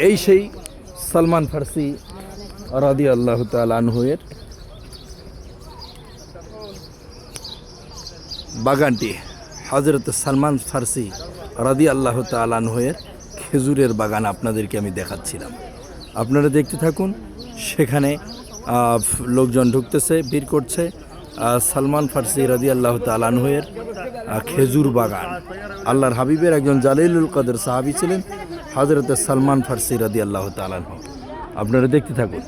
এই সেই সালমান ফার্সি রাদিয়াল্লাহু তাআলা আনহু এর বাগানটি। হযরত সালমান ফার্সি রাদিয়াল্লাহু তাআলা আনহু এর খেজুরের বাগান আপনাদেরকে আমি দেখাচ্ছিলাম। আপনারা দেখতে থাকুন। সেখানে লোকজন ঢুকতেছে, ভিড় করছে। সালমান ফার্সি রাদিয়াল্লাহু তাআলা আনহু এর খেজুর বাগান। আল্লাহর হাবিবের একজন জালিলুল কদর সাহাবী ছিলেন হযরত সালমান ফার্সি রাদিয়াল্লাহু তাআলা আনহু। আপনারা দেখতে থাকুন।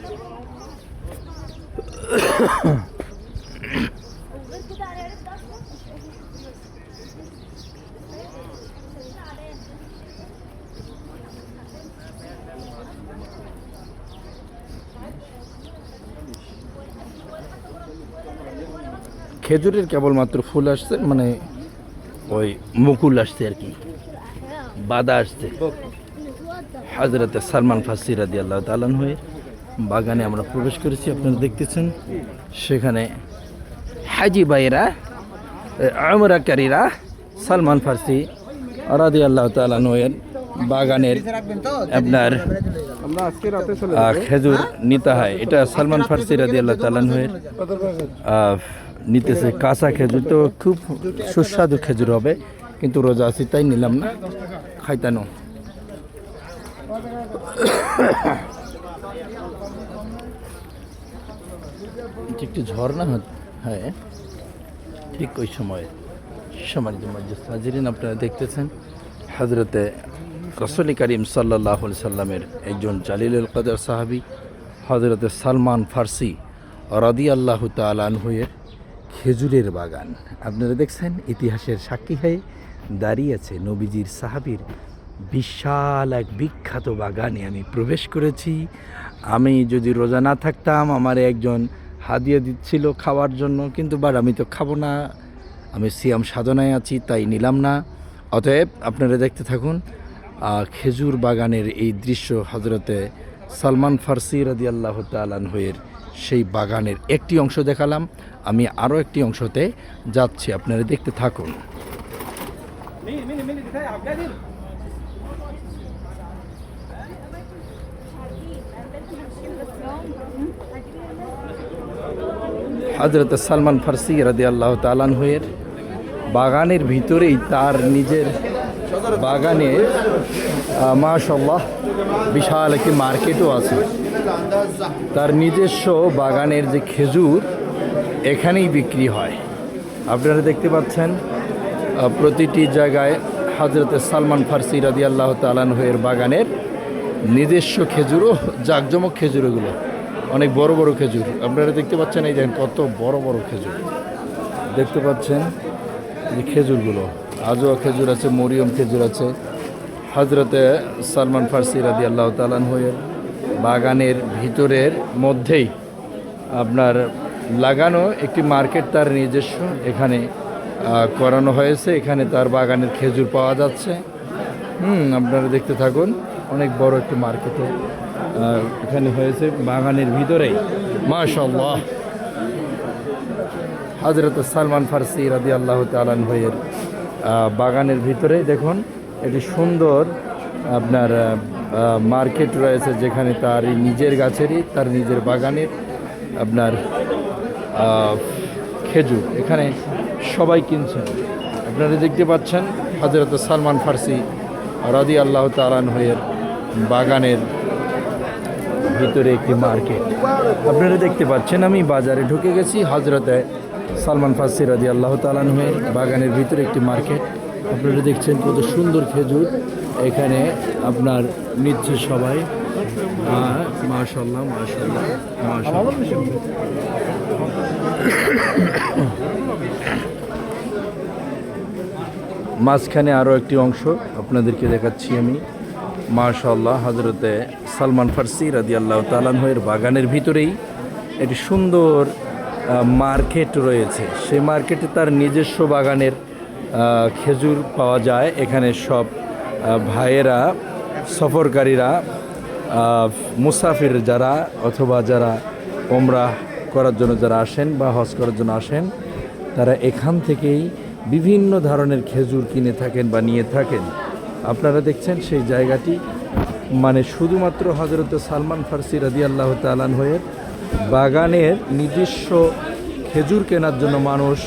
খেজুরের কেবলমাত্র ফুল আসছে, মানে ওই মুকুল আসছে আর কি, বাদা আসছে। হযরত সালমান ফার্সি রাদিয়াল্লাহু তাআলা আনহু এর বাগানে আমরা প্রবেশ করেছি। আপনারা দেখতেছেন সেখানে হাজি ভাইরা, আমরাকারীরা সালমান ফার্সি রাদিয়াল্লাহু তাআলা আনহু এর বাগানের আপনার খেজুর নিতে হয়। এটা সালমান ফার্সি রাদিয়াল্লাহু তাআলা আনহু এর নিতেছে কাঁচা খেজুর। তো খুব সুস্বাদু খেজুর হবে, কিন্তু রোজা আছি তাই নিলাম না, খাইতানো। একটি ঝর্ণা হ্যাঁ, ঠিক ওই সময়ে সম্মানিত মুআজ্জিজ হাজিরিন, আপনারা দেখতেছেন হযরতে রাসূল করিম সাল্লাল্লাহু আলাইহি সাল্লামের একজন জালিলুল কদর সাহাবী হযরতে সালমান ফার্সি রাদিয়াল্লাহু তাআলা আনহু এর খেজুরের বাগান। আপনারা দেখছেন ইতিহাসের সাক্ষী হয়ে দাঁড়িয়ে আছে নবীজির সাহাবীর বিশাল এক বিখ্যাত বাগানে আমি প্রবেশ করেছি। আমি যদি রোজা না থাকতাম, আমার একজন হাদিয়া দিচ্ছিল খাওয়ার জন্য, কিন্তু আমি তো খাবো না, আমি সিয়াম সাধনায় আছি, তাই নিলাম না। অতএব আপনারা দেখতে থাকুন খেজুর বাগানের এই দৃশ্য। হযরতে সালমান ফার্সি রাদিয়াল্লাহু তাআলা আনহু এর সেই বাগানের একটি অংশ দেখালাম, আমি আরও একটি অংশতে যাচ্ছি, আপনারা দেখতে থাকুন। হযরত সালমান ফার্সি রাদিয়াল্লাহু তাআলা আনহু এর বাগানের ভিতরেই তার নিজের বাগানে মাশাআল্লাহ বিশাল একটি মার্কেটও আছে। তার নিজস্ব বাগানের যে খেজুর এখানেই বিক্রি হয়। আপনারা দেখতে পাচ্ছেন প্রতিটি জায়গায় হযরত সালমান ফার্সি রাদিয়াল্লাহু তাআলা আনহু এর বাগানের নিজস্ব খেজুরও, জাকজমক খেজুর, এগুলো অনেক বড় বড় খেজুর। আপনারা দেখতে পাচ্ছেন, এই দেখেন কত বড় বড় খেজুর দেখতে পাচ্ছেন। যে খেজুরগুলো, আজওয়া খেজুর আছে, মরিয়ম খেজুর আছে। হযরতে সালমান ফার্সি রাদিয়াল্লাহু তাআলা আনহু এর বাগানের ভিতরের মধ্যেই আপনার লাগানো একটি মার্কেট, তার নিজস্ব এখানে করানো হয়েছে। এখানে তার বাগানের খেজুর পাওয়া যাচ্ছে। আপনারা দেখতে থাকুন, অনেক বড় একটি মার্কেটও এখানে হয়েছে বাগানের ভিতরেই। মাশাআল্লাহ, হযরত সালমান ফার্সি রাদিয়াল্লাহু তাআলা আনহু এর বাগানের ভিতরে দেখুন একটি সুন্দর আপনার মার্কেট রয়েছে, যেখানে তার নিজের গাছেরই, তার নিজের বাগানের আপনার খেজুর এখানে সবাই কিনছেন। আপনারা দেখতে পাচ্ছেন হযরত সালমান ফার্সি রাদিয়াল্লাহু তাআলা আনহু এর বাগানের ভিতরে একটি মার্কেট। আপনারা দেখতে পাচ্ছেন আমি বাজারে ঢুকে গেছি। হযরতে সালমান ফার্সি রাদিয়াল্লাহু তাআলা আনহু এর বাগানের ভিতরে একটি মার্কেট। আপনারা দেখছেন কত সুন্দর খেজুর এখানে আপনার নিচ্ছে সবাই। মাশাআল্লাহ মাশাআল্লাহ মাশাআল্লাহ। মাঝখানে আরও একটি অংশ আপনাদেরকে দেখাচ্ছি আমি। মাশাআল্লাহ, হযরতে সালমান ফার্সি রাদিয়াল্লাহু তাআলা আনহু এর বাগানের ভিতরেই একটি সুন্দর মার্কেট রয়েছে। সেই মার্কেটে তার নিজস্ব বাগানের খেজুর পাওয়া যায়। এখানে সব ভাইয়েরা, সফরকারীরা, মুসাফির যারা অথবা যারা ওমরা করার জন্য যারা আসেন বা হজ করার জন্য আসেন, তারা এখান থেকেই বিভিন্ন ধরনের খেজুর কিনে থাকেন বা নিয়ে থাকেন। আপনারা দেখছেন সেই জায়গাটি মানে শুধুমাত্র হযরত সালমান ফার্সি রাদিয়াল্লাহু তাআলা আনহুয়ের বাগানের নিজস্ব খেজুর কেনার জন্য মানুষ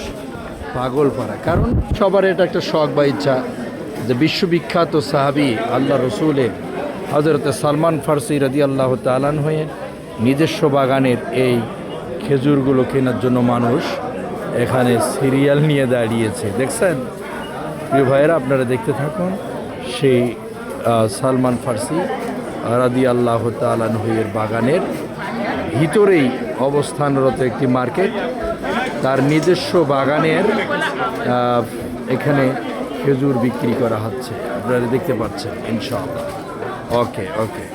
পাগল পারা। কারণ সবার এটা একটা শখ বা ইচ্ছা যে বিশ্ববিখ্যাত সাহাবী আল্লাহ রসুলের হযরত সালমান ফার্সি রাদিয়াল্লাহু তাআলা আনহুয়ের নিজস্ব বাগানের এই খেজুরগুলো কেনার জন্য মানুষ এখানে সিরিয়াল নিয়ে দাঁড়িয়েছে। দেখছেন প্রিয় ভাইয়েরা, আপনারা দেখতে থাকুন। সেই সালমান ফার্সি রাদিয়াল্লাহু তাআলা আনহুয়ের বাগানের ভিতরেই অবস্থানরত একটি মার্কেট, তার নিজস্ব বাগানের এখানে খেজুর বিক্রি করা হচ্ছে, আপনারা দেখতে পাচ্ছেন ইনশাআল্লাহ। ওকে ওকে।